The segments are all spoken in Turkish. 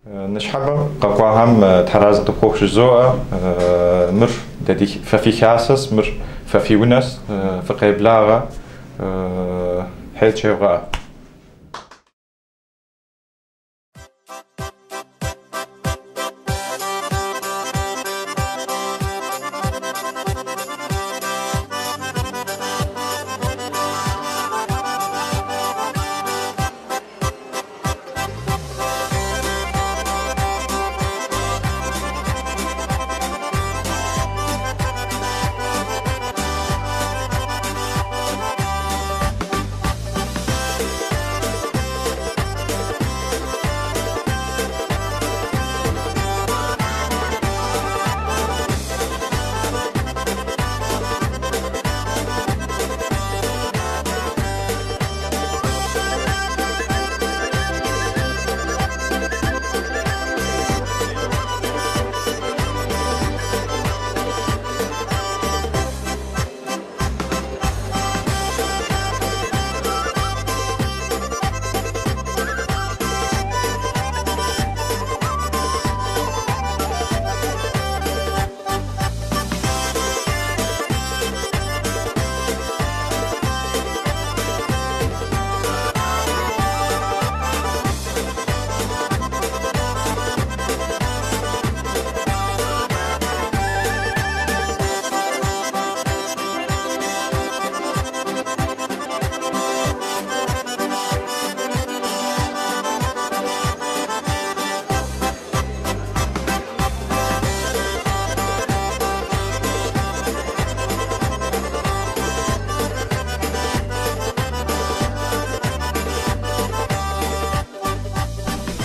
نشحب قاقوهم تراز دقوق جزوء مر ددي ففي كاسس مر ففي ونس فقي بلاغة حيث شيء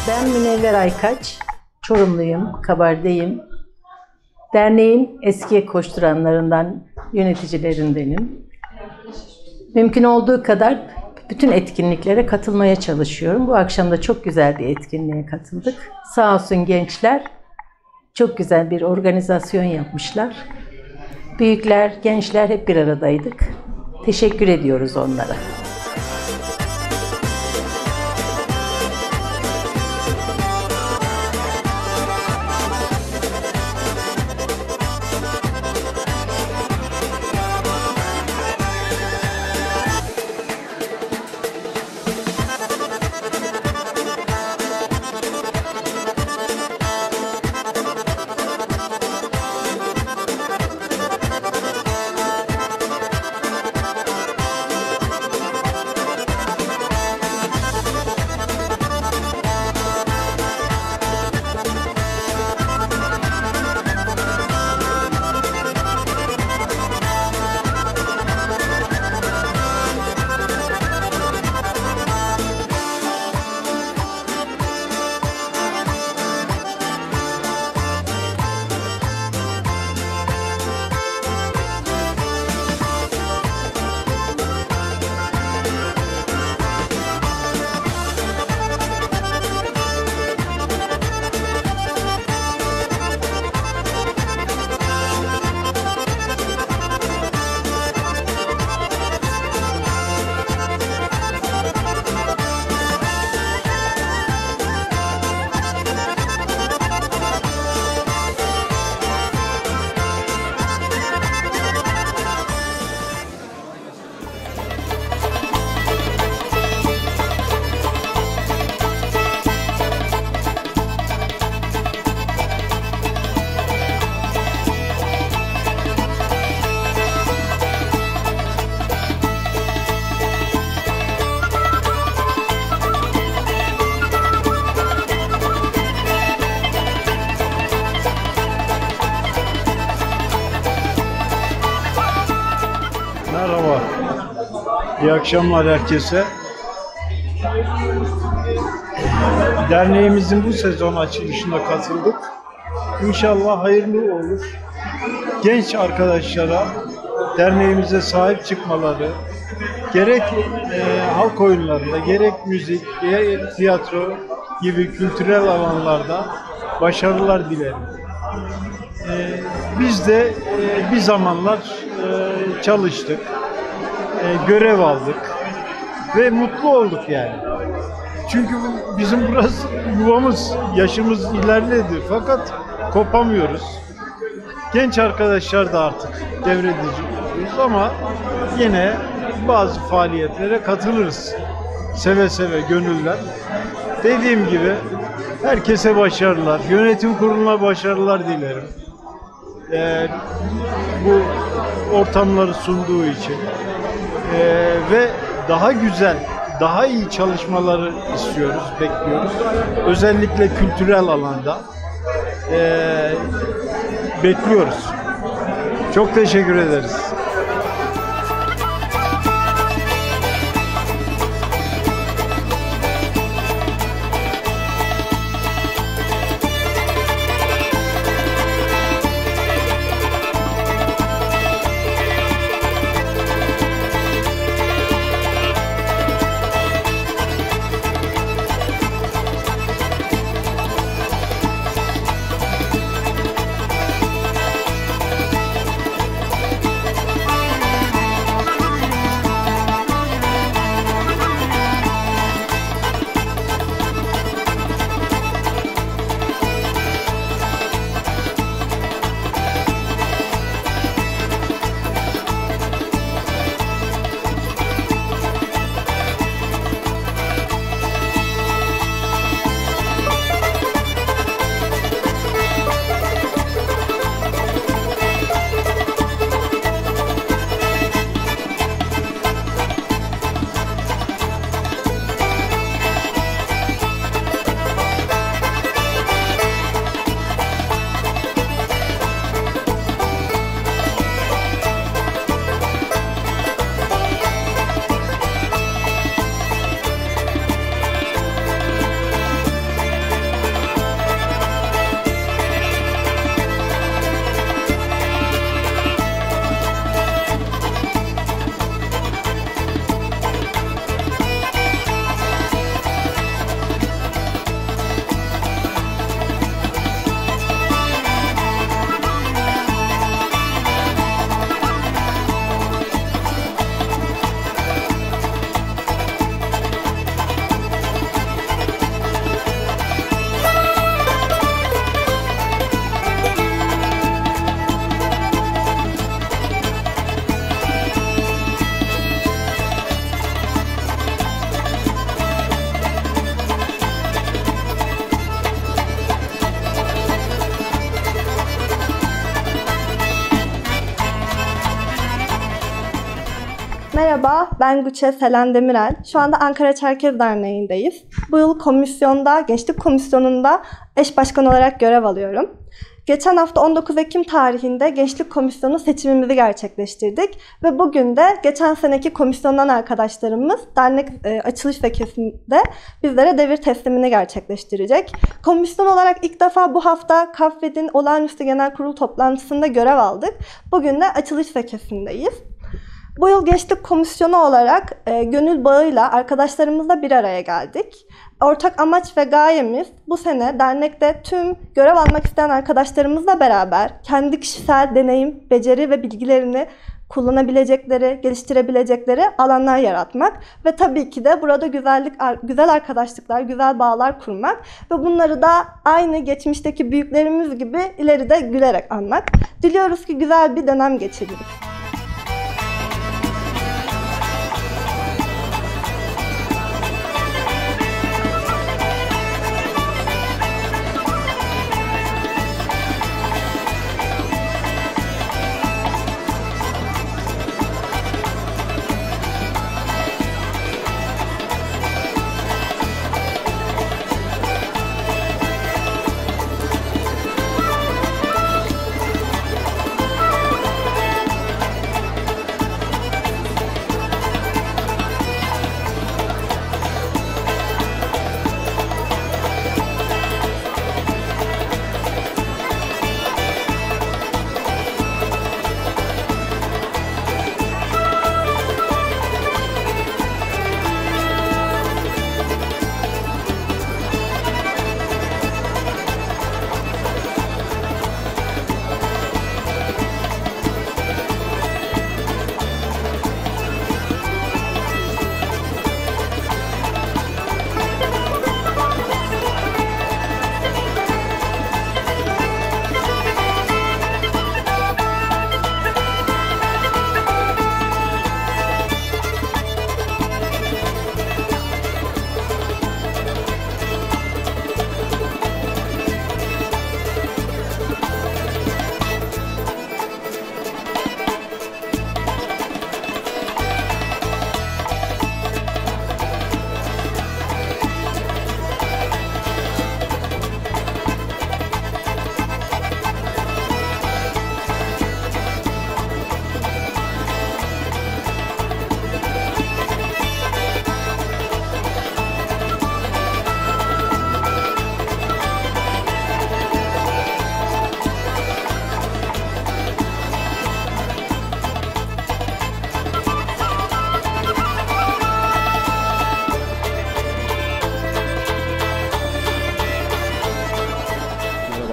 Ben Münevver Aykaç, Çorumluyum, Kabardeyim. Derneğin eski koşturanlarından, yöneticilerindenim. Mümkün olduğu kadar bütün etkinliklere katılmaya çalışıyorum. Bu akşam da çok güzel bir etkinliğe katıldık. Sağ olsun gençler, çok güzel bir organizasyon yapmışlar. Büyükler, gençler hep bir aradaydık. Teşekkür ediyoruz onlara. Merhaba, iyi akşamlar herkese. Derneğimizin bu sezon açılışına katıldık. İnşallah hayırlı olur. Genç arkadaşlara derneğimize sahip çıkmaları, gerek halk oyunlarında, gerek müzik, gerek tiyatro gibi kültürel alanlarda başarılar dilerim. Biz de bir zamanlar çalıştık, görev aldık ve mutlu olduk yani. Çünkü bizim burası yuvamız, yaşımız ilerledi fakat kopamıyoruz. Genç arkadaşlar da artık devrediyoruz ama yine bazı faaliyetlere katılırız. Seve seve, gönülden. Dediğim gibi herkese başarılar, yönetim kuruluna başarılar dilerim. Bu ortamları sunduğu için ve daha güzel, daha iyi çalışmaları istiyoruz, bekliyoruz. Özellikle kültürel alanda bekliyoruz. Çok teşekkür ederiz. Merhaba, ben Gülçe Selen Demirel. Şu anda Ankara Çerkez Derneği'ndeyiz. Bu yıl komisyonda, Gençlik Komisyonu'nda eş başkan olarak görev alıyorum. Geçen hafta 19 Ekim tarihinde Gençlik Komisyonu seçimimizi gerçekleştirdik ve bugün de geçen seneki komisyondan arkadaşlarımız dernek açılış ve kesimde bizlere devir teslimini gerçekleştirecek. Komisyon olarak ilk defa bu hafta KAFVED'in olağanüstü genel kurul toplantısında görev aldık. Bugün de açılış ve kesimdeyiz. Bu yıl Gençlik Komisyonu olarak gönül bağıyla arkadaşlarımızla bir araya geldik. Ortak amaç ve gayemiz bu sene dernekte tüm görev almak isteyen arkadaşlarımızla beraber kendi kişisel deneyim, beceri ve bilgilerini kullanabilecekleri, geliştirebilecekleri alanlar yaratmak ve tabii ki de burada güzel arkadaşlıklar, güzel bağlar kurmak ve bunları da aynı geçmişteki büyüklerimiz gibi ileride gülerek anmak. Diliyoruz ki güzel bir dönem geçiririz.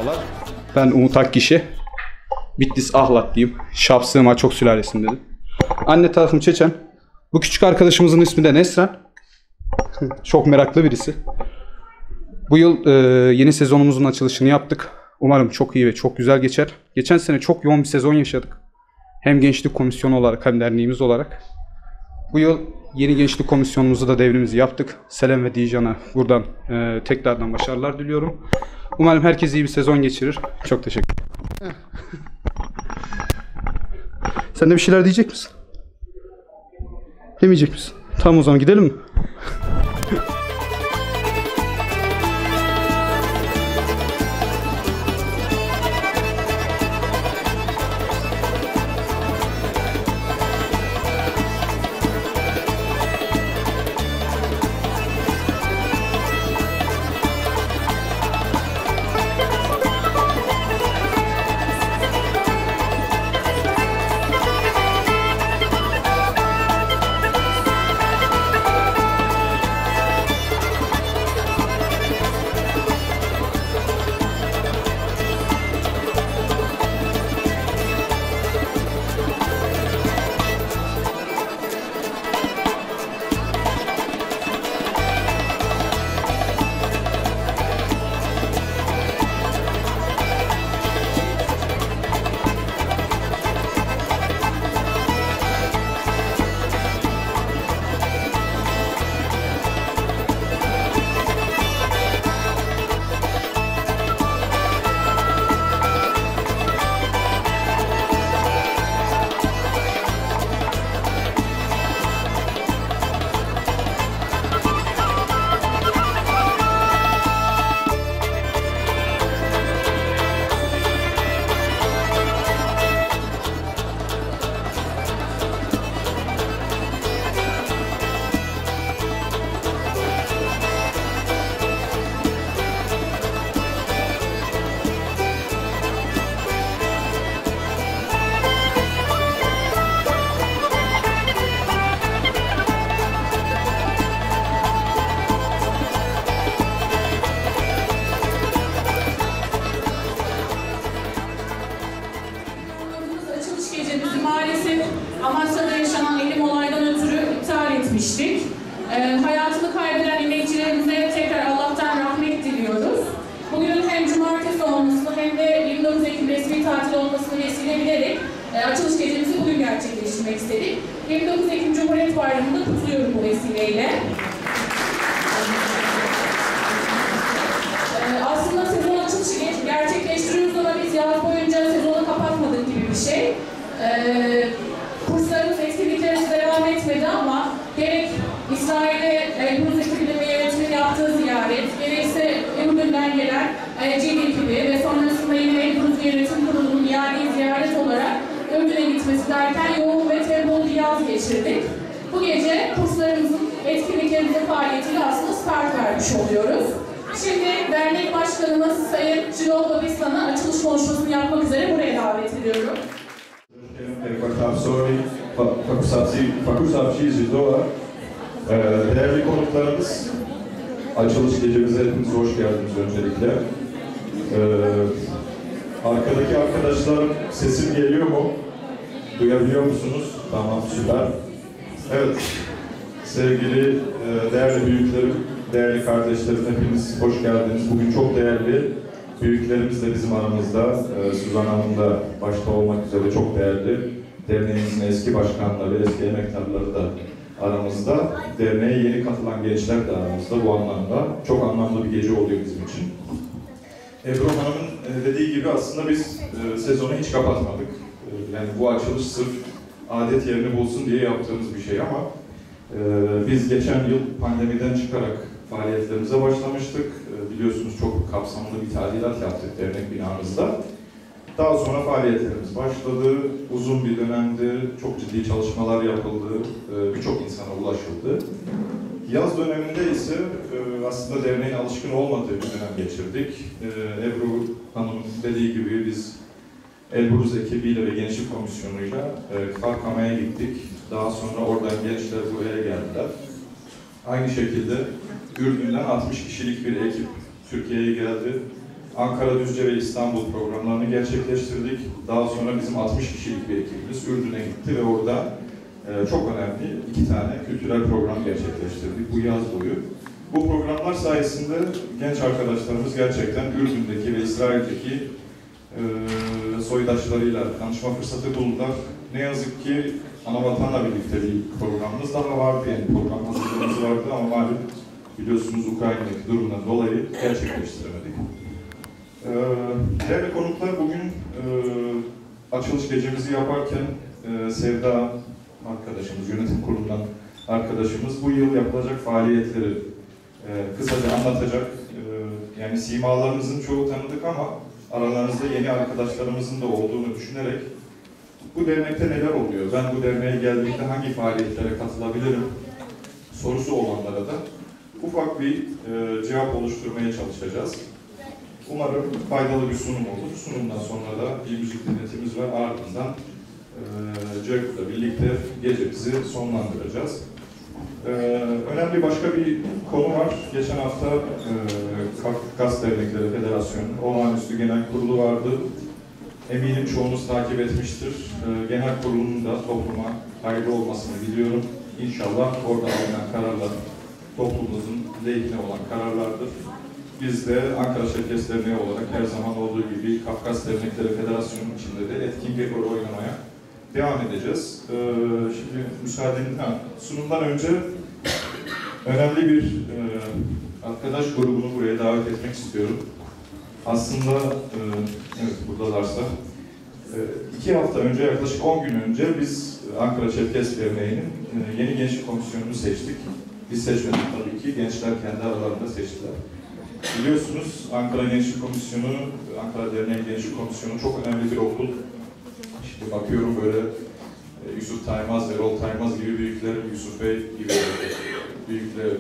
Merhabalar. Ben Umut Akkişi. Bitlis Ahlatlıyım. Şapsığıma çok sülalesindeyim. Anne tarafım Çeçen. Bu küçük arkadaşımızın ismi de Nesren. Çok meraklı birisi. Bu yıl yeni sezonumuzun açılışını yaptık. Umarım çok iyi ve çok güzel geçer. Geçen sene çok yoğun bir sezon yaşadık. Hem gençlik komisyonu olarak hem derneğimiz olarak. Bu yıl yeni gençlik komisyonumuzu da devrimizi yaptık. Selem ve Dijan'a buradan tekrardan başarılar diliyorum. Umarım herkes iyi bir sezon geçirir. Çok teşekkür ederim. Sen de bir şeyler diyecek misin? Demeyecek misin? Tamam, o zaman gidelim mi? Amasya'da yaşanan elim olaydan ötürü iptal etmiştik. Hayatını kaybeden emekçilerimize tekrar Allah'tan rahmet diliyoruz. Bugün hem cumartesi olmasını hem de 29 Ekim resmi tatil olmasını vesile bilerek açılış gecemizi bugün gerçekleştirmek istedik. 29 Ekim Cumhuriyet Bayramı'nı kutluyorum bu vesileyle. Aslında sezon açılışı gerçekleştiriyoruz ama biz yaz boyunca sezonu kapatmadık gibi bir şey. Kurslarımız, etkinliklerimiz devam etmedi ama gerek İsrail'e Elbruz ekibinin ve yönetimin yaptığı ziyaret, gerekse Ürdün'den gelen CİL ekibi ve sonrasında yine Elbruz Yönetim Kurulu'nun yani ziyaret olarak Ürdün'e gitmesi derken yoğun ve tempolu bir yaz geçirdik. Bu gece kurslarımızın, etkinliklerimizin faaliyetiyle aslında start vermiş oluyoruz. Şimdi dernek başkanımız Sayın Jirol Babistan'ı açılış konuşmasını yapmak üzere buraya davet ediyorum. Değerli konuklarımız, açılış gecemize hepiniz hoş geldiniz öncelikle. Arkadaki arkadaşlarım, sesim geliyor mu? Duyabiliyor musunuz? Tamam, süper. Evet, sevgili değerli büyüklerim, değerli kardeşlerim, hepiniz hoş geldiniz. Bugün çok değerli büyüklerimiz de bizim aramızda. Suzan Hanım da başta olmak üzere çok değerli. Derneğimizin eski başkanları, eski emektarları da aramızda. Derneğe yeni katılan gençler de aramızda. Bu anlamda çok anlamlı bir gece oluyor bizim için. Ebru Hanım'ın dediği gibi aslında biz sezonu hiç kapatmadık. Yani bu açılış sırf adet yerini bulsun diye yaptığımız bir şey ama biz geçen yıl pandemiden çıkarak faaliyetlerimize başlamıştık. Biliyorsunuz çok kapsamlı bir tadilat yaptık dernek binamızda. Daha sonra faaliyetlerimiz başladı. Uzun bir dönemdi, çok ciddi çalışmalar yapıldı, birçok insana ulaşıldı. Yaz döneminde ise aslında derneğin alışkın olmadığı bir dönem geçirdik. Ebru Hanım dediği gibi biz Elbruz ekibiyle ve gençlik komisyonuyla Karkama'ya gittik. Daha sonra oradan gençler buraya geldiler. Aynı şekilde Ürdün'den 60 kişilik bir ekip Türkiye'ye geldi. Ankara, Düzce ve İstanbul programlarını gerçekleştirdik. Daha sonra bizim 60 kişilik bir ekibimiz Ürdün'e gitti ve orada çok önemli 2 tane kültürel program gerçekleştirdik bu yaz boyu. Bu programlar sayesinde genç arkadaşlarımız gerçekten Ürdün'deki ve İsrail'deki soydaşlarıyla tanışma fırsatı buldular. Ne yazık ki Anavatan'la birlikte bir programımız daha vardı, yani program hazırlığımız vardı ama malum biliyorsunuz Ukrayna'daki durumdan dolayı gerçekleştiremedik. Değerli konuklar, bugün açılış gecemizi yaparken Sevda arkadaşımız, yönetim kurulundan arkadaşımız bu yıl yapılacak faaliyetleri kısaca anlatacak. Yani simalarımızın çoğu tanıdık ama aralarınızda yeni arkadaşlarımızın da olduğunu düşünerek bu dernekte neler oluyor, ben bu derneğe geldiğimde hangi faaliyetlere katılabilirim sorusu olanlara da ufak bir cevap oluşturmaya çalışacağız. Umarım faydalı bir sunum olur. Sunumdan sonra da bir müzik dinletimiz var. Ardından Cevkut'la birlikte gecemizi sonlandıracağız. Önemli başka bir konu var. Geçen hafta Kafkas Dernekleri Federasyonu Olağanüstü Genel Kurulu vardı. Eminim çoğunuz takip etmiştir. Genel kurulunun da topluma hayırlı olmasını diliyorum. İnşallah orada alınan kararlar toplumumuzun lehine olan kararlardır. Biz de Ankara Çerkes Derneği olarak her zaman olduğu gibi Kafkas Dernekleri Federasyonu içinde de etkin bir rol oynamaya devam edeceğiz. Şimdi müsaadenizle sunumdan önce önemli bir arkadaş grubunu buraya davet etmek istiyorum. Aslında, evet buradalarsa, 2 hafta önce, yaklaşık 10 gün önce biz Ankara Çerkes Derneği'nin yeni gençlik komisyonunu seçtik. Biz seçmedik tabii ki, gençler kendi aralarında seçtiler. Biliyorsunuz Ankara Gençlik Komisyonu, Ankara Derneği Gençlik Komisyonu çok önemli bir okul. İşte bakıyorum böyle Yusuf Taymaz, Erol Taymaz gibi büyüklerim, Yusuf Bey gibi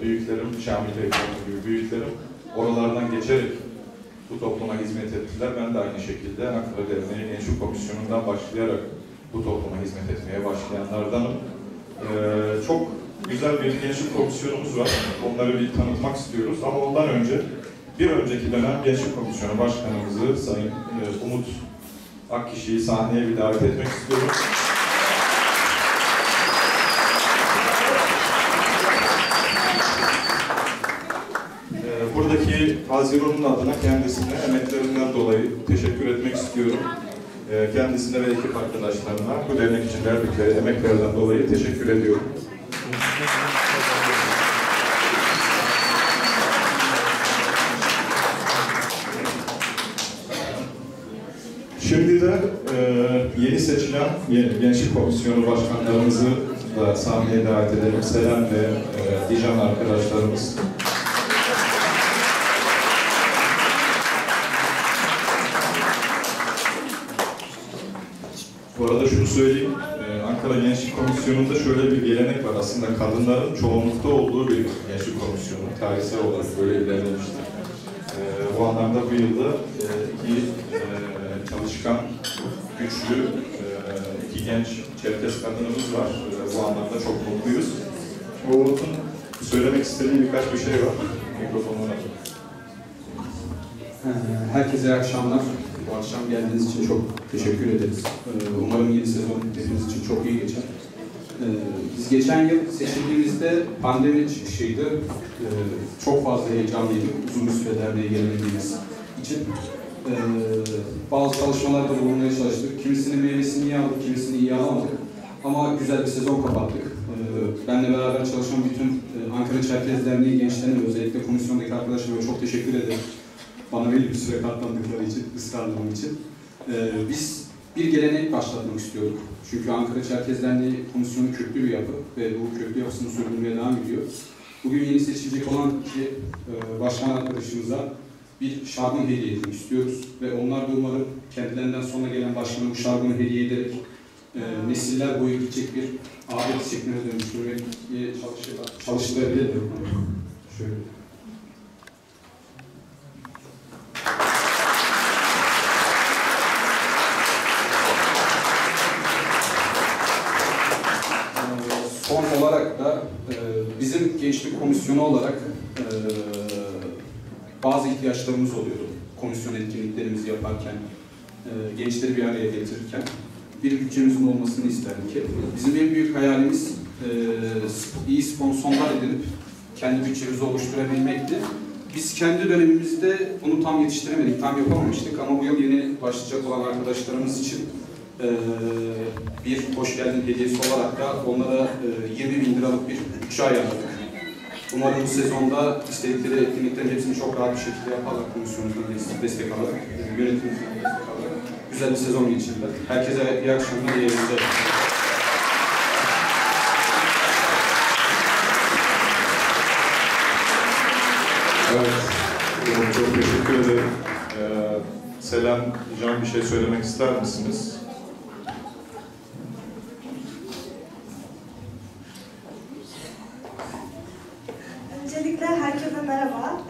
büyüklerim, Şamil Bey gibi büyüklerim oralardan geçerek bu topluma hizmet ettiler. Ben de aynı şekilde Ankara Derneği Gençlik Komisyonu'ndan başlayarak bu topluma hizmet etmeye başlayanlardanım. Çok güzel bir gençlik komisyonumuz var. Onları bir tanıtmak istiyoruz ama ondan önce bir önceki dönem Gençlik Komisyonu Başkanımızı Sayın Umut Akkişi'yi sahneye bir davet etmek istiyorum. Buradaki Haziran'ın adına kendisine emeklerinden dolayı teşekkür etmek istiyorum. Kendisine ve ekip arkadaşlarına bu dernek için verdikleri emeklerden dolayı teşekkür ediyorum. Şimdi de yeni seçilen Gençlik Komisyonu Başkanlarımızı da sahneye davet edelim. Selen ve Dijan arkadaşlarımız. Bu arada şunu söyleyeyim, Ankara Gençlik Komisyonu'nda şöyle bir gelenek var. Aslında kadınların çoğunlukta olduğu bir gençlik komisyonu. Tarihsel olarak böyle ilerlemiştir. Bu anlamda bu yılda iki çalışkan, güçlü, iki genç Çerkes kadınımız var. Bu anlamda çok mutluyuz. Umut'un söylemek istediği birkaç bir şey var. Mikrofonuna açın. Herkese iyi akşamlar. Bu akşam geldiğiniz için çok teşekkür ederiz. Umarım yeni sezon hepimiz için çok iyi geçer. Biz geçen yıl seçildiğimizde pandemi çıkışıydı. Çok fazla heyecanlıydık uzun bir süre derneğe gelemediğimiz için. Bazı çalışmalarda bulunmaya çalıştık. Kimisinin meyvesini iyi aldık, kimisini iyi alamadık. Ama güzel bir sezon kapattık. Benle beraber çalışan bütün Ankara Çerkes Derneği gençlerine ve özellikle komisyondaki arkadaşlarıma çok teşekkür ederim. Bana belli bir süre katlandıkları için, ısrarlığım için. Biz bir gelenek başlatmak istiyorduk. Çünkü Ankara Çerkes Derneği komisyonu köklü bir yapı ve bu köklü yapısını sürdürmeye devam ediyor. Bugün yeni seçilecek olan iki başkan arkadaşımıza bir şarkı hediye etmek istiyoruz. Ve onlar da umarım kendilerinden sonra gelen başkana bu şarkını hediye ederek nesiller boyu gidecek bir adet şekline dönüştürmeye çalıştırabilirler. Şöyle. Son olarak da bizim gençlik komisyonu olarak bazı ihtiyaçlarımız oluyordu. komisyon etkinliklerimizi yaparken, gençleri bir araya getirirken bir bütçemizin olmasını isterdik. Bizim en büyük hayalimiz iyi sponsorlar edinip kendi bütçemizi oluşturabilmekti. Biz kendi dönemimizde bunu tam yetiştiremedik, tam yapamamıştık ama bu yıl yeni başlayacak olan arkadaşlarımız için bir hoş geldin hediyesi olarak da onlara 20.000 liralık bir bütçe ayarladık. Umarım bu sezonda istedikleri etkinliklerin hepsini çok rahat bir şekilde yaparlar, komisyonumuzdan destek alarak, yönetimimizden destek alarak güzel bir sezon geçirirler. Herkese iyi akşamlar, iyi eğlenceler. Evet, çok teşekkür ederim. Selam, Can bir şey söylemek ister misiniz? Öncelikle herkese merhaba.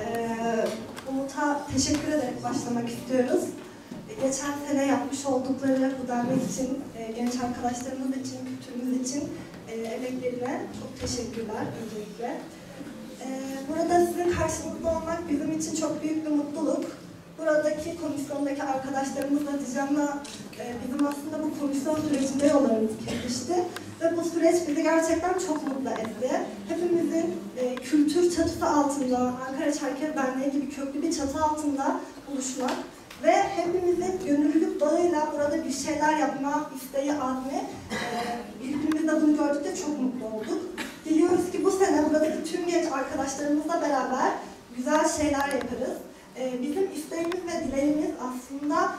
Umut'a teşekkür ederek başlamak istiyoruz. Geçen sene yapmış oldukları bu dernek için, genç arkadaşlarımız için, kültürümüz için emeklerine çok teşekkürler öncelikle. Burada sizin karşınızda olmak bizim için çok büyük bir mutluluk. Buradaki komisyondaki arkadaşlarımızla Dijan'la bizim aslında bu komisyon sürecinde yollarımız kesişti. Ve bu süreç bizi gerçekten çok mutlu etti. Hepimizin kültür çatısı altında, Ankara Çerkez Derneği gibi köklü bir çatı altında buluşmak ve hepimizin gönüllülük bağıyla burada bir şeyler yapma isteği, azmi, birbirimizle bunu gördükçe çok mutlu olduk. Diliyoruz ki bu sene buradaki tüm genç arkadaşlarımızla beraber güzel şeyler yaparız. Bizim isteğimiz ve dileğimiz aslında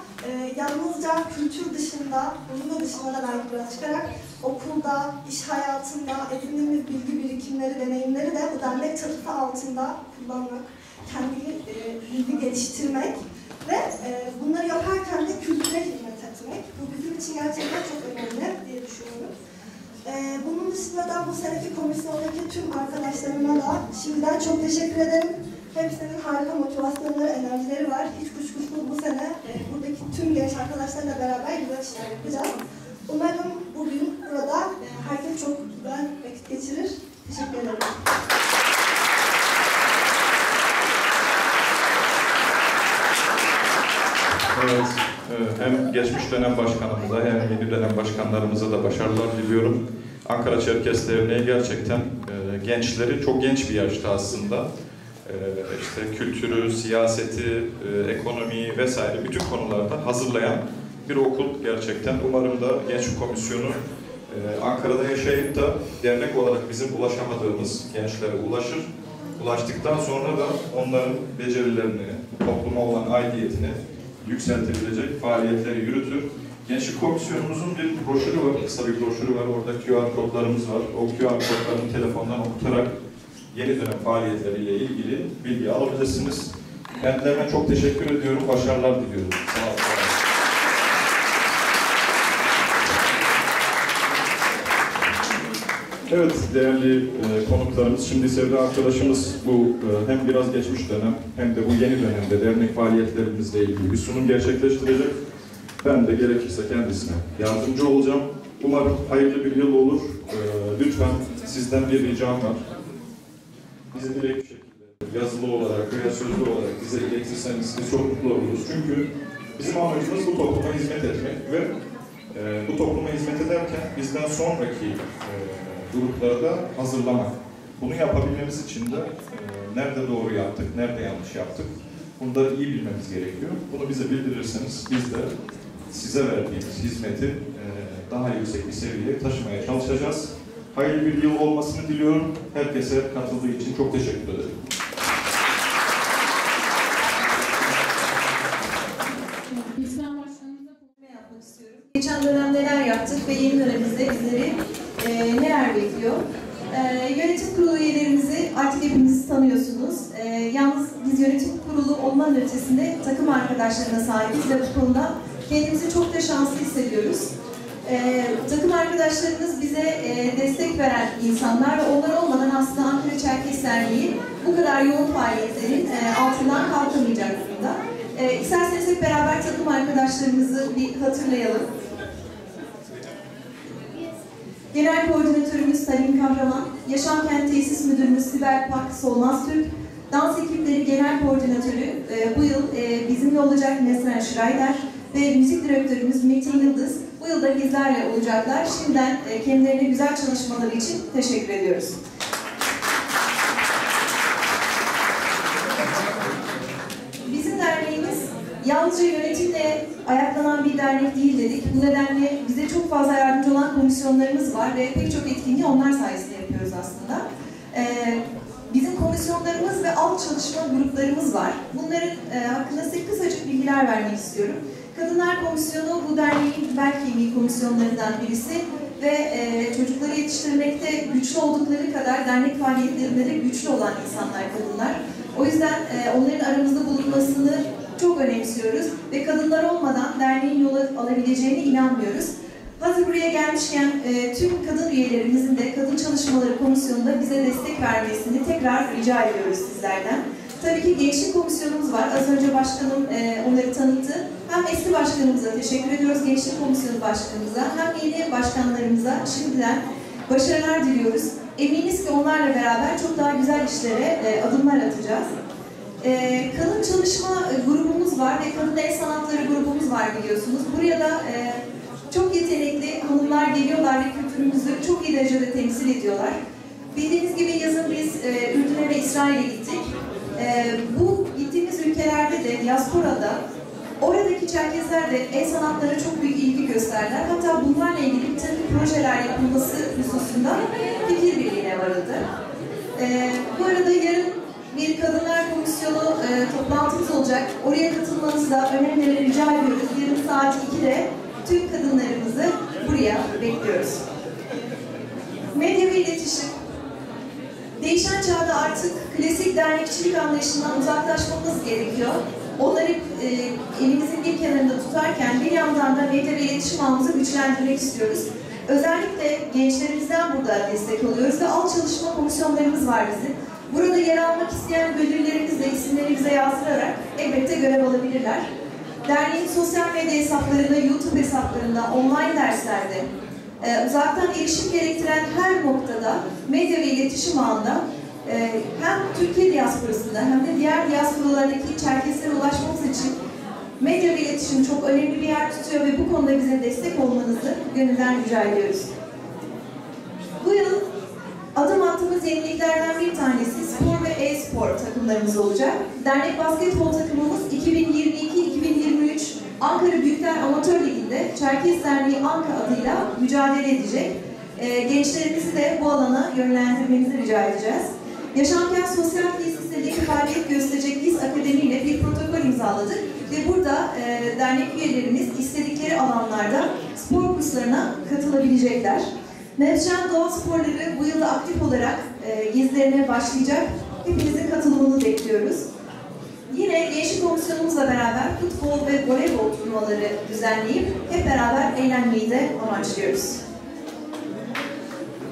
yalnızca kültür dışında, bunun da dışında da belki biraz çıkarak okulda, iş hayatında edindiğimiz bilgi birikimleri, deneyimleri de bu dernek çatısı altında kullanmak, kendi bilgi geliştirmek ve bunları yaparken de kültüre hizmet etmek. Bu bizim için gerçekten çok önemli diye düşünüyorum. Bunun dışında da bu seneki komisyondaki tüm arkadaşlarıma da şimdiden çok teşekkür ederim. Hepsinin harika motivasyonları, enerjileri var. Hiç kuşkusuz bu sene buradaki tüm genç arkadaşlarla beraber güzel işler yapacağız. Umarım bugün burada herkes çok güzel vakit geçirir. Teşekkür ederim. Evet, hem geçmiş dönem başkanımıza hem yeni dönem başkanlarımıza da başarılar diliyorum. Ankara Çerkez Derneği gerçekten gençleri çok genç bir yaşta aslında işte kültürü, siyaseti, ekonomiyi vesaire bütün konularda hazırlayan bir okul gerçekten. Umarım da Genç Komisyonu Ankara'da yaşayıp da dernek olarak bizim ulaşamadığımız gençlere ulaşır. Ulaştıktan sonra da onların becerilerini, topluma olan aidiyetini yükseltebilecek faaliyetleri yürütür. Gençlik Komisyonumuzun bir broşürü var, kısa bir broşürü var. Orada QR kodlarımız var. O QR kodlarını telefondan okutarak yeni dönem faaliyetleriyle ilgili bilgi alabilirsiniz. Kendilerine çok teşekkür ediyorum, başarılar diliyorum. Sağ olun. Evet, değerli konuklarımız, şimdi Sevda arkadaşımız bu hem biraz geçmiş dönem hem de bu yeni dönemde dernek faaliyetlerimizle ilgili bir sunum gerçekleştirecek. Ben de gerekirse kendisine yardımcı olacağım. Umarım hayırlı bir yıl olur. Lütfen sizden bir ricam var. Bizi direkt bir şekilde yazılı olarak veya sözlü olarak bize iletirseniz biz çok mutlu oluruz. Çünkü bizim amacımız bu topluma hizmet etmek ve bu topluma hizmet ederken bizden sonraki grupları da hazırlamak. Bunu yapabilmemiz için de nerede doğru yaptık, nerede yanlış yaptık, bunu da iyi bilmemiz gerekiyor. Bunu bize bildirirseniz biz de size verdiğimiz hizmeti daha yüksek bir seviyeye taşımaya çalışacağız. Hayırlı bir yıl olmasını diliyorum. Herkese katıldığı için çok teşekkür ederim. Geçen dönem neler yaptık ve yeni dönemimizde bizleri neler bekliyor? Yönetim kurulu üyelerimizi artık hepiniz tanıyorsunuz. Yalnız biz yönetim kurulu olmanın ötesinde takım arkadaşlarına sahibiz ve bu konuda kendimizi çok da şanslı hissediyoruz. Takım arkadaşlarımız bize destek veren insanlar ve onlar olmadan aslında Ankara Çerkez Derneği bu kadar yoğun faaliyetlerin altından kalkamayacak durumda. İsterseniz hep beraber takım arkadaşlarımızı bir hatırlayalım. Genel Koordinatörümüz Salim Kahraman, Yaşam Kent Tesis Müdürümüz Sibel Pak Solmaz Türk, Dans ekipleri genel koordinatörü bu yıl bizimle olacak Nesren Schreider ve müzik direktörümüz Metin Yıldız bu yılda bizlerle olacaklar. Şimdiden kendilerine güzel çalışmaları için teşekkür ediyoruz. Bizim derneğimiz yalnızca yönetimle ayaklanan bir dernek değil dedik. Bu nedenle bize çok fazla yardımcı olan komisyonlarımız var ve pek çok etkinliği onlar sayesinde yapıyoruz aslında. Bizim komisyonlarımız ve alt çalışma gruplarımız var. Bunların hakkında size kısacık bilgiler vermek istiyorum. Kadınlar Komisyonu bu derneğin bel kemiği komisyonlarından birisi ve çocukları yetiştirmekte güçlü oldukları kadar dernek faaliyetlerinde de güçlü olan insanlar kadınlar. O yüzden onların aramızda bulunmasını çok önemsiyoruz ve kadınlar olmadan derneğin yol alabileceğine inanmıyoruz. Hazır buraya gelmişken tüm kadın üyelerimizin de Kadın Çalışmaları Komisyonu'nda bize destek vermesini tekrar rica ediyoruz sizlerden. Tabii ki Gençlik Komisyonumuz var. Az önce başkanım onları tanıttı. Hem eski başkanımıza teşekkür ediyoruz, Gençlik Komisyonu Başkanımıza, hem yeni başkanlarımıza şimdiden başarılar diliyoruz. Eminiz ki onlarla beraber çok daha güzel işlere adımlar atacağız. Kadın Çalışma grubumuz var ve Kadın El Sanatları grubumuz var biliyorsunuz. Buraya da çok yetenekli hanımlar geliyorlar ve kültürümüzü çok iyi derecede temsil ediyorlar. Bildiğiniz gibi yazın biz Ürdün'e ve İsrail'e gittik. Bu gittiğimiz ülkelerde de, diasporada, oradaki Çerkezler de el sanatlarına çok büyük ilgi gösterdiler. Hatta bunlarla ilgili bir takım projeler yapılması hususunda fikir birliğine varıldı. Bu arada yarın bir Kadınlar Komisyonu toplantımız olacak. Oraya katılmanızı da önemli rica ediyoruz. Yarın saat 2'de tüm kadınlarımızı buraya bekliyoruz. Medya ve iletişim. Değişen çağda artık klasik dernekçilik anlayışından uzaklaşmamız gerekiyor. Onları elimizin bir kenarında tutarken bir yandan da medya ve iletişim ağımızı güçlendirmek istiyoruz. Özellikle gençlerimizden burada destek alıyoruz ve alt çalışma komisyonlarımız var bizim. Burada yer almak isteyen gönüllülerimiz de isimleri bize yazdırarak elbette görev alabilirler. Derneğin sosyal medya hesaplarında, YouTube hesaplarında, online derslerde, uzaktan erişim gerektiren her noktada medya ve iletişim ağında hem Türkiye diasporasında hem de diğer diasporalardaki Çerkeslere ulaşmamız için medya ve iletişim çok önemli bir yer tutuyor ve bu konuda bize destek olmanızı gönülden rica ediyoruz. Bu yıl adım attığımız yeniliklerden bir tanesi spor ve e-spor takımlarımız olacak. Dernek basketbol takımımız 2022-2023 Ankara Büyükler Amatör Ligi'nde Çerkez Derneği Anka adıyla mücadele edecek. Gençlerimizi de bu alana yönlendirmenizi rica edeceğiz. Yaşamken Sosyal Tesisler'deki faaliyet gösterecek biz Akademi ile bir protokol imzaladık ve burada dernek üyelerimiz istedikleri alanlarda spor kurslarına katılabilecekler. Nevşehir Doğa Sporları bu yılda aktif olarak gezilerine başlayacak. Hepinizin katılımını bekliyoruz. Yine Gençlik Komisyonumuzla beraber futbol ve voleybol turnuvaları düzenleyip hep beraber eğlenmeyi de amaçlıyoruz.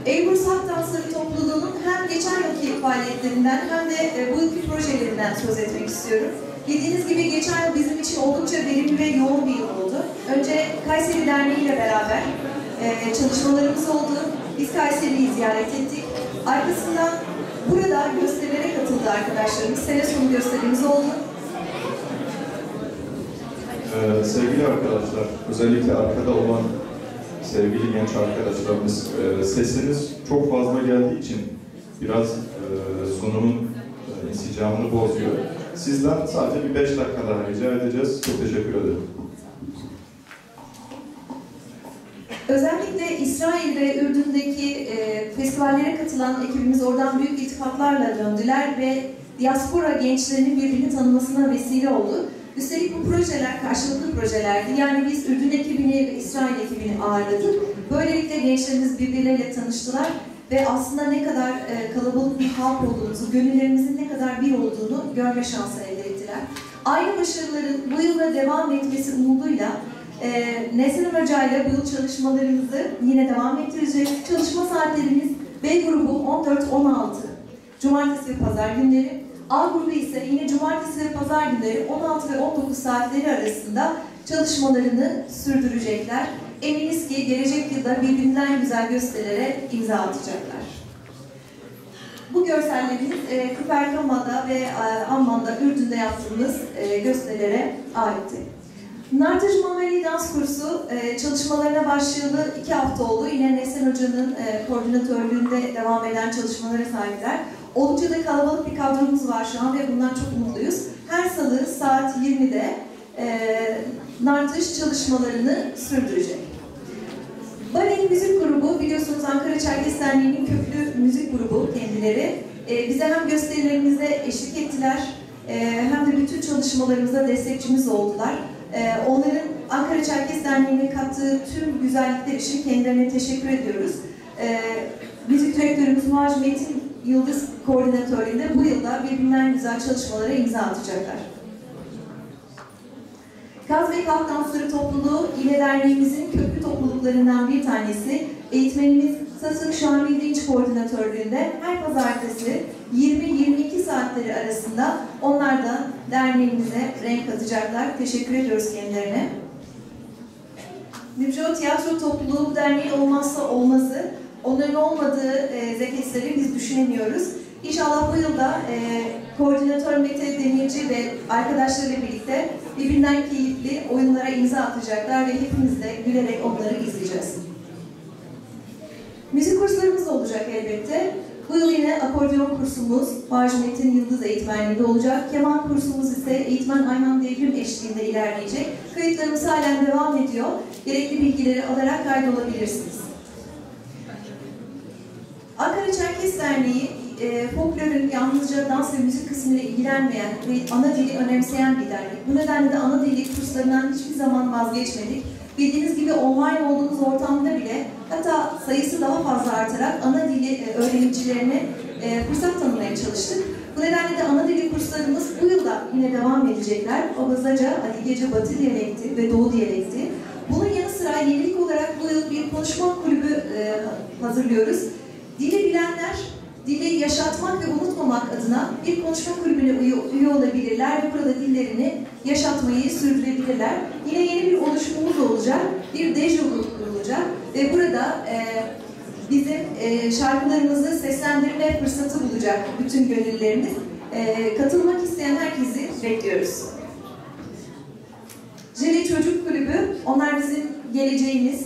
Elbrus Halk Dansları Topluluğu'nun hem geçen yılki faaliyetlerinden hem de bu yılki projelerinden söz etmek istiyorum. Bildiğiniz gibi geçen yıl bizim için oldukça verimli ve yoğun bir yıl oldu. Önce Kayseri Derneği ile beraber çalışmalarımız oldu. Biz Kayseri'yi ziyaret ettik. Arkasından burada gösterilere katıldı arkadaşlarımız. Sene sonu gösterimiz oldu. Sevgili arkadaşlar, özellikle arkada olan sevgili genç arkadaşlarımız, sesiniz çok fazla geldiği için biraz sunumun insicamını bozuyor. Sizden sadece bir 5 dakika daha rica edeceğiz. Çok teşekkür ederim. Özellikle İsrail ve Ürdün'deki festivallere katılan ekibimiz oradan büyük iltifatlarla döndüler ve diaspora gençlerinin birbirini tanımasına vesile oldu. Üstelik bu projeler karşılıklı projelerdi. Yani biz Ürdün ekibini ve İsrail ekibini ağırladık. Böylelikle gençlerimiz birbirleriyle tanıştılar ve aslında ne kadar kalabalık bir halk olduğumuzu, gönüllerimizin ne kadar bir olduğunu görme şansı elde ettiler. Aynı başarıların bu yılda devam etmesi umuduyla Nesrin Hoca ile bu yıl çalışmalarımızı yine devam ettireceğiz. Çalışma saatlerimiz B grubu 14-16 Cumartesi ve Pazar günleri, A grubu ise yine Cumartesi ve Pazar günleri 16 ve 19 saatleri arasında çalışmalarını sürdürecekler. Eminiz ki gelecek yılda birbirinden güzel gösterilere imza atacaklar. Bu görsellerimiz Kıperkama'da ve Amman'da, Ürdün'de yaptığımız gösterilere aitti. Nartacı Mameli Dans Kursu çalışmalarına başlayalı 2 hafta oldu. Yine Neslihan Hoca'nın koordinatörlüğünde devam eden çalışmalara sahipler. Oldukça da kalabalık bir kadromuz var şu an ve bundan çok mutluyuz. Her salı saat 20'de Nartış çalışmalarını sürdürecek. Balin Müzik Grubu, biliyorsunuz Ankara Çerkes Derneği'nin köklü müzik grubu kendileri. Bize hem gösterilerimizde eşlik ettiler, hem de bütün çalışmalarımızda destekçimiz oldular. Onların Ankara Çerkes Derneği'ne kattığı tüm güzellikler için kendilerine teşekkür ediyoruz. Müzik direktörümüz Muhacir Metin Yıldız koordinatörlüğünde bu yılda birbirinden güzel çalışmalara imza atacaklar. Kaz ve Kalk Dansları Topluluğu yine derneğimizin köklü topluluklarından bir tanesi. Eğitmenimiz Sasık Şamil Dinç koordinatörlüğünde her pazartesi 20-22 saatleri arasında onlar da derneğimize renk katacaklar. Teşekkür ediyoruz kendilerine. Nibjo Tiyatro Topluluğu bu derneğin olmazsa olmazı. Onların olmadığı zeketleri biz düşünemiyoruz. İnşallah bu yılda koordinatör Mete Demirci ve arkadaşlarıyla birlikte birbirinden keyifli oyunlara imza atacaklar ve hepimiz de gülerek onları izleyeceğiz. Müzik kurslarımız da olacak elbette. Bu yıl yine akordeon kursumuz Muhacir Metin Yıldız eğitmenliğinde olacak. Keman kursumuz ise eğitmen Ayhan Devrim eşliğinde ilerleyecek. Kayıtlarımız halen devam ediyor. Gerekli bilgileri alarak kaydolabilirsiniz. Ankara Çerkes Derneği, folklorun yalnızca dans ve müzik kısmıyla ilgilenmeyen ve ana dili önemseyen bir dernek. Bu nedenle de ana dili kurslarından hiçbir zaman vazgeçmedik. Bildiğiniz gibi online olduğumuz ortamda bile, hatta sayısı daha fazla artarak ana dili öğrencilerine fırsat tanımaya çalıştık. Bu nedenle de ana dili kurslarımız bu yılda yine devam edecekler. Abazaca, Adigece, Batı diyalekti ve Doğu diyalekti. Bunun yanı sıra yenilik olarak bu yıl bir konuşma kulübü hazırlıyoruz. Dili bilenler, dili yaşatmak ve unutmamak adına bir konuşma kulübüne üye olabilirler ve burada dillerini yaşatmayı sürdürebilirler. Yine yeni bir oluşumumuz olacak, bir dejavu kurulacak ve burada bizim şarkılarımızı seslendirme fırsatı bulacak bütün gönüllülerimiz. Katılmak isteyen herkesi bekliyoruz. Jeli Çocuk Kulübü, onlar bizim geleceğimiz.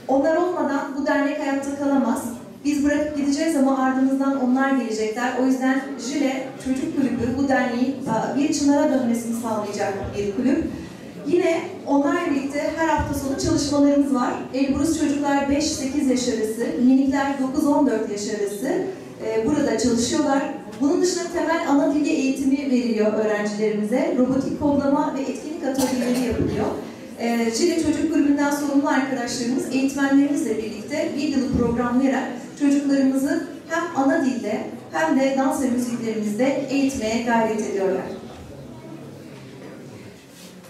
Onlar olmadan bu dernek hayatta kalamaz. Biz bırakıp gideceğiz ama ardımızdan onlar gelecekler. O yüzden Jile Çocuk Kulübü bu derneğin bir çınara dönmesini sağlayacak bir kulüp. Yine onlarla birlikte her hafta sonu çalışmalarımız var. Elbrus çocuklar 5-8 yaş arası, minikler 9-14 yaş arası burada çalışıyorlar. Bunun dışında temel ana dili eğitimi veriliyor öğrencilerimize. Robotik kodlama ve etkinlik atölyeleri yapılıyor. Jile Çocuk Kulübü'nden sorumlu arkadaşlarımız eğitmenlerimizle birlikte bir yılı programlayarak çocuklarımızı hem ana dilde hem de dans ve müziklerimizde eğitmeye gayret ediyorlar.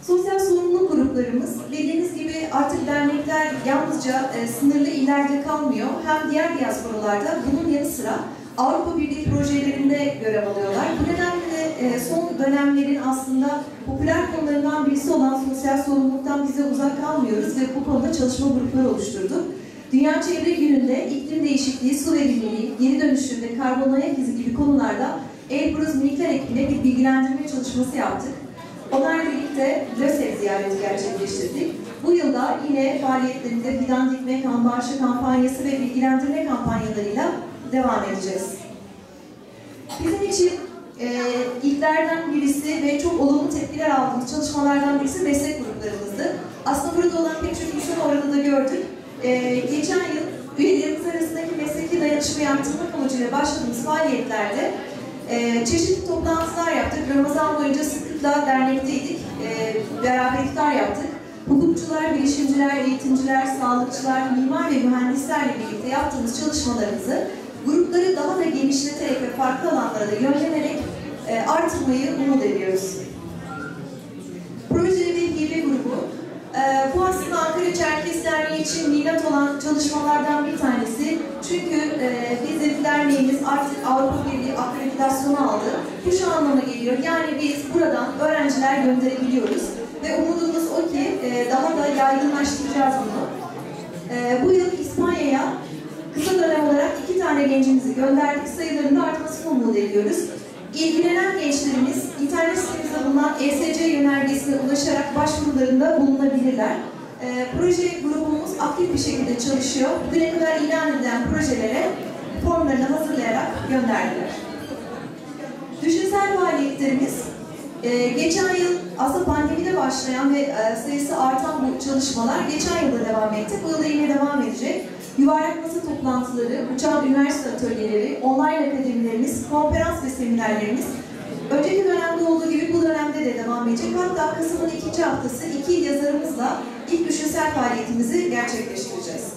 Sosyal sorumluluk gruplarımız, bildiğiniz gibi artık dernekler yalnızca sınırlı illerde kalmıyor. Hem diğer diasporalarda bunun yanı sıra Avrupa Birliği projelerinde görev alıyorlar. Bu nedenle de son dönemlerin aslında popüler konularından birisi olan sosyal sorumluluktan bize uzak kalmıyoruz ve bu konuda çalışma grupları oluşturduk. Dünya Çevre Günü'nde iklim değişikliği, su verimliliği, geri dönüşüm ve karbon ayak izi gibi konularda Elbrus Minikler ekibine bir bilgilendirme çalışması yaptık. Onlarla birlikte LÖSEV ziyareti gerçekleştirdik. Bu yılda yine faaliyetlerinde fidan dikme, kan bağışı kampanyası ve bilgilendirme kampanyalarıyla devam edeceğiz. Bizim için ilklerden birisi ve çok olumlu tepkiler aldığımız çalışmalardan birisi meslek gruplarımızdı. Aslında burada olan pek çok insan orada da gördük. Geçen yıl üyelerimiz arasındaki mesleki dayanışmayı arttırmak amacıyla başladığımız faaliyetlerde çeşitli toplantılar yaptık. Ramazan boyunca sıklıkla dernekteydik. Beraber iftar yaptık. Hukukçular, bilişimciler, eğitimciler, sağlıkçılar, mimar ve mühendislerle birlikte yaptığımız çalışmalarımızı grupları daha da genişleterek ve farklı alanlara da yönlenerek artırmayı umut ediyoruz. Proje ve hibe grubu, bu aslında Ankara Çerkes Derneği için milat olan çalışmalardan bir tanesi. Çünkü bizim derneğimiz artık Avrupa Birliği akreditasyonu aldı. Bu şu anlama geliyor, yani biz buradan öğrenciler gönderebiliyoruz. Ve umudumuz o ki daha da yaygınlaştıracağız bunu. Bu yıl İspanya'ya kısa dönem olarak 2 tane gencimizi gönderdik. Sayılarında artmasını umut ediyoruz. İlgilenen gençlerimiz internet sitemizde bulunan ESC yönergesine ulaşarak başvurularında bulunabilirler. Proje grubumuz aktif bir şekilde çalışıyor. Bugüne kadar ilan edilen projelere formlarını hazırlayarak gönderdiler. Düşünsel faaliyetlerimiz, geçen yıl aslında pandemide başlayan ve sayısı artan bu çalışmalar geçen yılda devam etti. Bu yılda yine devam edecek. Yuvarlak masa toplantıları, uçan üniversite atölyeleri, online akademilerimiz, konferans ve seminerlerimiz önceki dönemde olduğu gibi bu dönemde de devam edecek. Hatta Kasım'ın 2. haftası 2 yazarımızla ilk düşünsel faaliyetimizi gerçekleştireceğiz.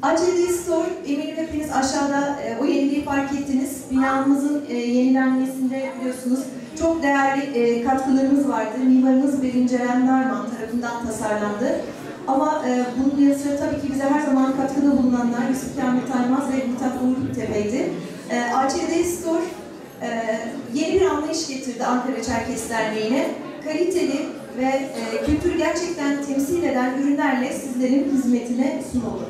ACD Store, eminim hepiniz aşağıda o yeniliği fark ettiniz. Binamızın yenilenmesinde biliyorsunuz çok değerli katkılarımız vardı. Mimarımız Berin Ceren Narman tarafından tasarlandı. Ama bunun yanı sıra tabii ki bize her zaman katkıda bulunanlar Yusuf Kamil Taymaz ve Mithat Uğurtepe'ydi. ACD Store yeni bir anlayış getirdi Ankara Çerkes Derneği'ne. Kaliteli ve kültürü gerçekten temsil eden ürünlerle sizlerin hizmetine sunuldu.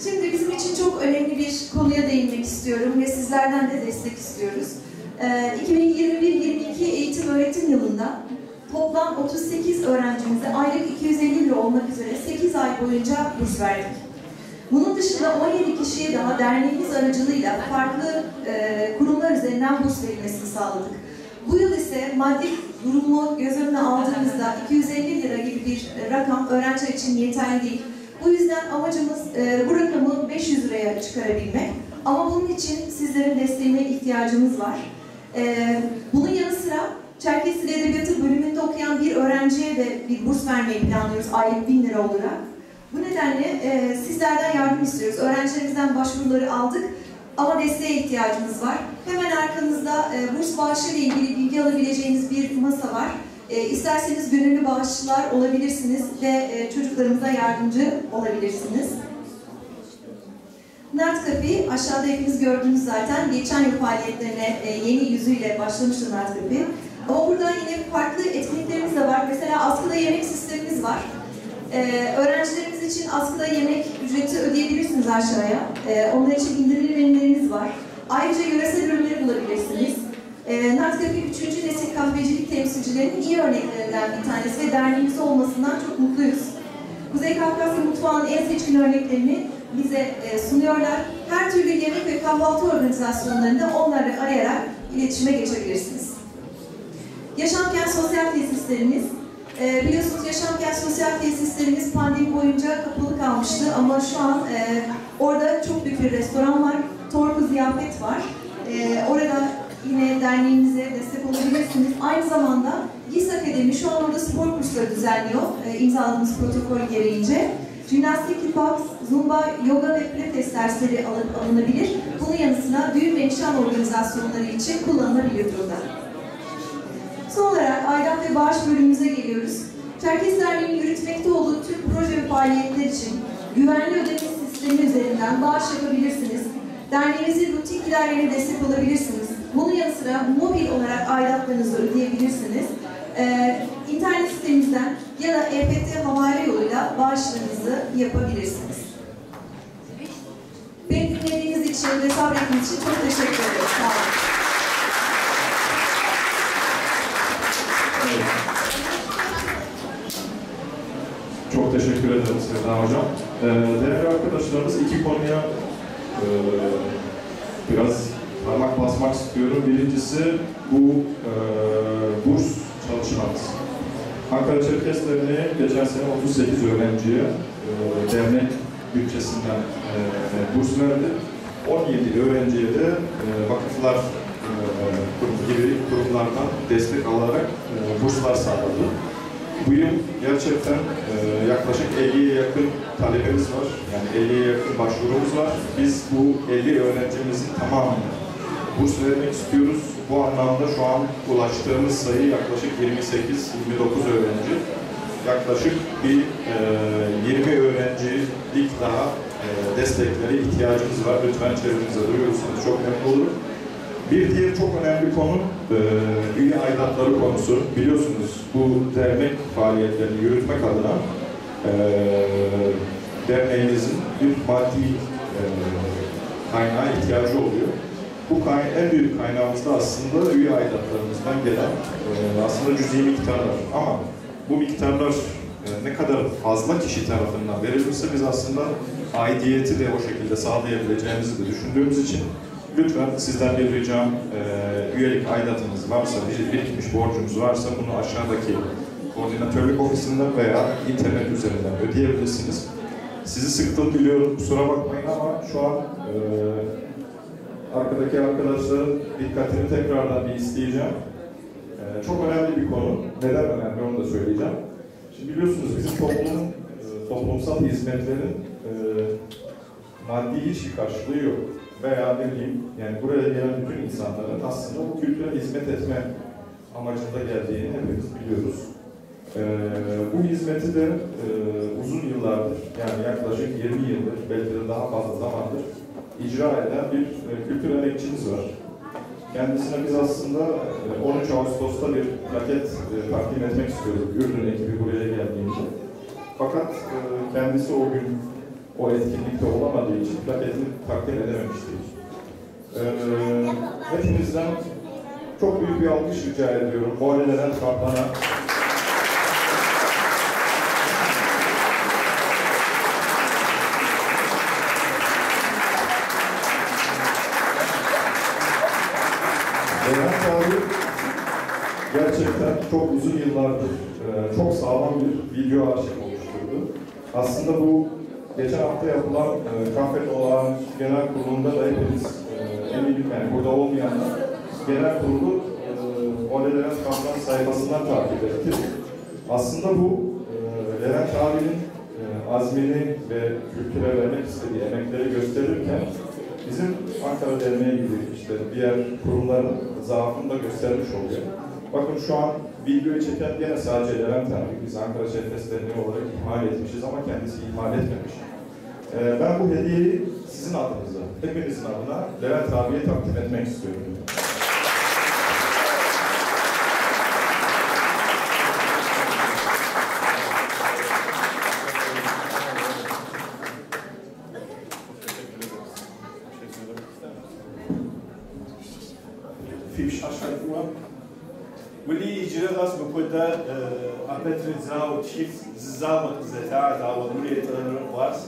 Şimdi bizim için çok önemli bir konuya değinmek istiyorum ve sizlerden de destek istiyoruz. 2021-22 eğitim öğretim yılında toplam 38 öğrencimize aylık 250 lira olmak üzere 8 ay boyunca burs verdik. Bunun dışında 17 kişiye daha derneğimiz aracılığıyla farklı kurumlar üzerinden burs verilmesini sağladık. Bu yıl ise maddi durumu göz önüne aldığımızda 250 lira gibi bir rakam öğrenciler için yeterli değil. Bu yüzden amacımız bu rakamı 500 liraya çıkarabilmek. Ama bunun için sizlerin desteğine ihtiyacımız var. Bunun yanı sıra Çerkes Dili Edebiyatı bölümünde okuyan bir öğrenciye de bir burs vermeyi planlıyoruz aylık 1000 lira olarak. Bu nedenle sizlerden yardım istiyoruz. Öğrencilerimizden başvuruları aldık ama desteğe ihtiyacımız var. Hemen arkanızda burs bağışı ile ilgili bilgi alabileceğiniz bir masa var. İsterseniz gönüllü bağışçılar olabilirsiniz ve çocuklarımıza yardımcı olabilirsiniz. Nart Cafe, aşağıda hepiniz gördünüz zaten. Geçen yıl faaliyetlerine yeni yüzüyle başlamıştı Nart Cafe. Ama burada yine farklı etkinliklerimiz de var. Mesela askıda yemek sistemimiz var. Öğrencilerimiz için askıda yemek ücreti ödeyebilirsiniz aşağıya. Onlar için indirimli menülerimiz var. Ayrıca yöresel ürünleri bulabilirsiniz. Nart Cafe 3. nesil kahvecilik temsilcilerinin iyi örneklerinden bir tanesi ve derneğimiz olmasından çok mutluyuz. Kuzey Kafkasya mutfağının en seçkin örneklerini bize sunuyorlar. Her türlü yemek ve kahvaltı organizasyonlarında onları arayarak iletişime geçebilirsiniz. Yaşamkent sosyal tesislerimiz, biliyorsunuz Yaşamkent sosyal tesislerimiz pandemi boyunca kapalı kalmıştı ama şu an orada çok büyük bir restoran var, Torku Ziyafet var. Orada yine derneğimize destek olabilirsiniz. Aynı zamanda GİS Akademi şu an orada spor kursları düzenliyor, imzaladığımız protokol gereğince. Jimnastik, hip-hop, zumba, yoga ve pilates dersleri alınabilir. Bunun yanı sıra düğün ve nişan organizasyonları için kullanılabilir burada. Son olarak aidat ve bağış bölümümüze geliyoruz. Çerkes Derneği'nin yürütmekte olduğu tüm proje ve faaliyetler için güvenli ödeme sistemi üzerinden bağış yapabilirsiniz. Derneğimizin rutin giderlerine destek olabilirsiniz. Bunun yanı sıra mobil olarak aidatlarınızı ödeyebilirsiniz. İnternet sitemizden ya da EFT havale yoluyla bağışlarınızı yapabilirsiniz. Beni dinlediğiniz için ve sabrettiğiniz için çok teşekkür ederim. Sağ olun. Çok teşekkür ederim Seda Hocam. Değerli arkadaşlarımız, iki konuya biraz parmak basmak istiyorum. Birincisi bu burs çalışmamız. Ankara Çerkes Derneği geçen sene 38 öğrenciye dernek bütçesinden burs verdi. 17 öğrenciye de vakıflar gibi kurumlardan destek alarak burslar sağladı. Bu yıl gerçekten yaklaşık 50'ye yakın talebemiz var. Yani 50'ye yakın başvurumuz var. Biz bu 50 öğrencimizin tamamını burs vermek istiyoruz. Bu anlamda şu an ulaştığımız sayı yaklaşık 28-29 öğrenci. Yaklaşık bir 20 öğrencilik daha desteklere ihtiyacımız var. Lütfen çevrenize duyurursanız çok memnun olurum. Bir diğer çok önemli konu üye aidatları konusu. Biliyorsunuz bu dernek faaliyetlerini yürütmek adına derneğinizin bir maddi kaynağa ihtiyacı oluyor. Bu en büyük kaynağımız da aslında üye aidatlarımızdan gelen aslında cüzi miktarlar. Ama bu miktarlar ne kadar fazla kişi tarafından verilirse biz aslında aidiyeti de o şekilde sağlayabileceğimizi de düşündüğümüz için lütfen sizden bir ricam, üyelik aidatınız varsa, birikmiş borcunuz varsa bunu aşağıdaki koordinatörlük ofisinden veya internet üzerinden ödeyebilirsiniz. Sizi sıktım biliyorum, kusura bakmayın ama şu an arkadaki arkadaşların dikkatini tekrardan bir isteyeceğim. Çok önemli bir konu. Neden önemli onu da söyleyeceğim. Şimdi biliyorsunuz bizim toplumun toplumsal hizmetlerin maddi hiçbir karşılığı yok. Veya ne bileyim, yani buraya gelen bütün insanların aslında bu kültüre hizmet etme amacında geldiğini hepimiz biliyoruz. Bu hizmeti de uzun yıllardır, yani yaklaşık 20 yıldır, belki de daha fazla zamandır icra eden bir kültür emekçimiz var. Kendisine biz aslında 13 Ağustos'ta bir plaket takdim etmek istiyorduk, Ürdün ekibi buraya geldiğinde. Fakat kendisi o gün o etkinlikte olamadığı için plaketini takdim edememiştik. Hepinizden çok büyük bir alkış rica ediyorum. Muhalefetten Kaplan'a. Levent abi gerçekten çok uzun yıllardır çok sağlam bir video arşiv oluşturdu. Aslında bu geçen hafta yapılan Kafet Olağan Genel Kurulu'nda da hepimiz eminim, yani burada olmayanlar genel kurulu Levent Kaplan sayfasından takip ettik. Aslında bu Levent abinin azmini ve kültüre vermek istediği emekleri gösterirken bizim Ankara Derneği gibi işte diğer kurumların zaafını da göstermiş oluyor. Bakın şu an videoyu çeken gene sadece Levent abi. Biz Ankara Şefes Derneği olarak ihmal etmişiz ama kendisi ihmal etmemiş. Ben bu hediyeyi sizin adınıza, hepinizin adına Levent abiye takdim etmek istiyorum. في مش عشان هو واللي يجي راس بكودا أبتر زاو تشيف زاو زتاع زاو نوري تنور قاس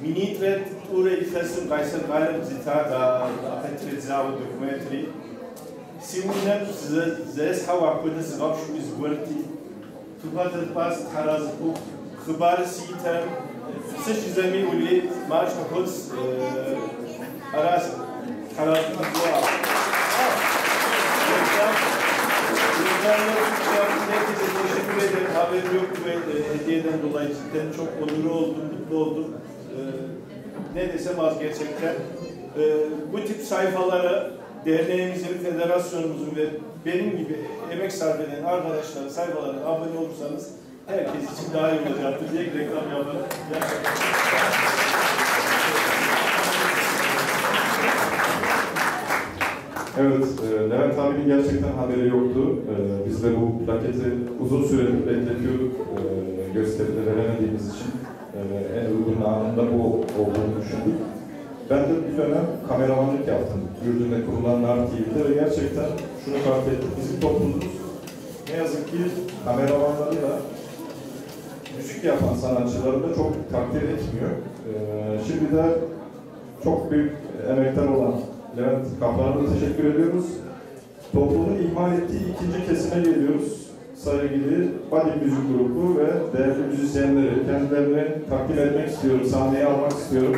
منيترت أوري يفسر قايسر قالب زتاع أبتر زاو دوكمنتري سيمونا زيس حوا كودا زغاب شو زغورتي تبغى تباس تحراز بوك خبار سيتم سش زمي واللي ماش كوز أراس حراز بوك Teşekkür ederim. Haberim yoktu ve hediyeden dolayı cidden çok onurlu oldum, mutlu oldum. Ne desem az gerçekten. Bu tip sayfalara derneğimizin, federasyonumuzun ve benim gibi emek sarf eden arkadaşların sayfalarına abone olursanız herkes için daha iyi olacaktır diye reklam yaparak. Evet, Levent abinin gerçekten haberi yoktu. Biz de bu plaketi uzun süredir bekletiyorduk. Gösteride veremediğimiz için en uygun anında bu olduğunu düşündük. Ben de bir dönem kameramanlık yaptım. Ürdün'de kurulan Nar TV'de ve gerçekten şunu fark ettik. Bizim toplumumuz ne yazık ki kameramanlarıyla müzik yapan sanatçıları da çok takdir etmiyor. Şimdi de çok büyük emekler olan Levent Kaplan'a da teşekkür ediyoruz. Toplumun ihmal ettiği ikinci kesime geliyoruz. Sevgili Body Müzik Grubu ve değerli müzisyenleri kendilerini takdim etmek istiyorum, sahneye almak istiyorum.